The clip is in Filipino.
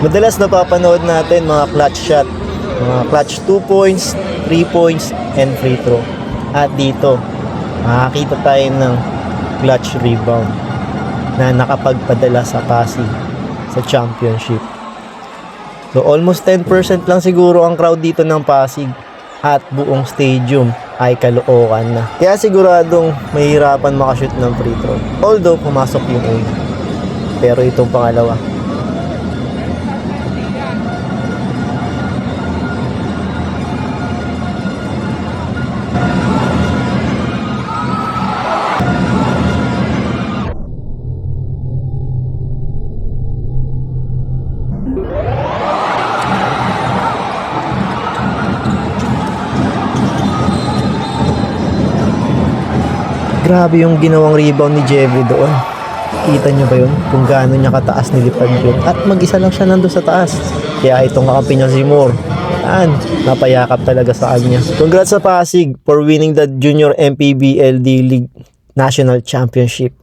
Madalas napapanood natin mga clutch shot, mga clutch 2 points, 3 points, and free throw. At dito, makakita tayo ng clutch rebound na nakapagpadala sa Pasig sa championship. So almost 10% lang siguro ang crowd dito ng Pasig at buong stadium ay Caloocan na. Kaya siguradong mahirapan makashoot ng free throw. Although pumasok yung una. Pero itong pangalawa, grabe yung ginawang rebound ni Jeffrey doon. Kita nyo ba yun? Kung gaano niya kataas nilipad yun. At mag-isa lang siya nandun sa taas. Kaya itong kakampi niya si Moore, napayakap talaga sa kanya. Congrats sa Pasig for winning the Junior MPBLD League National Championship.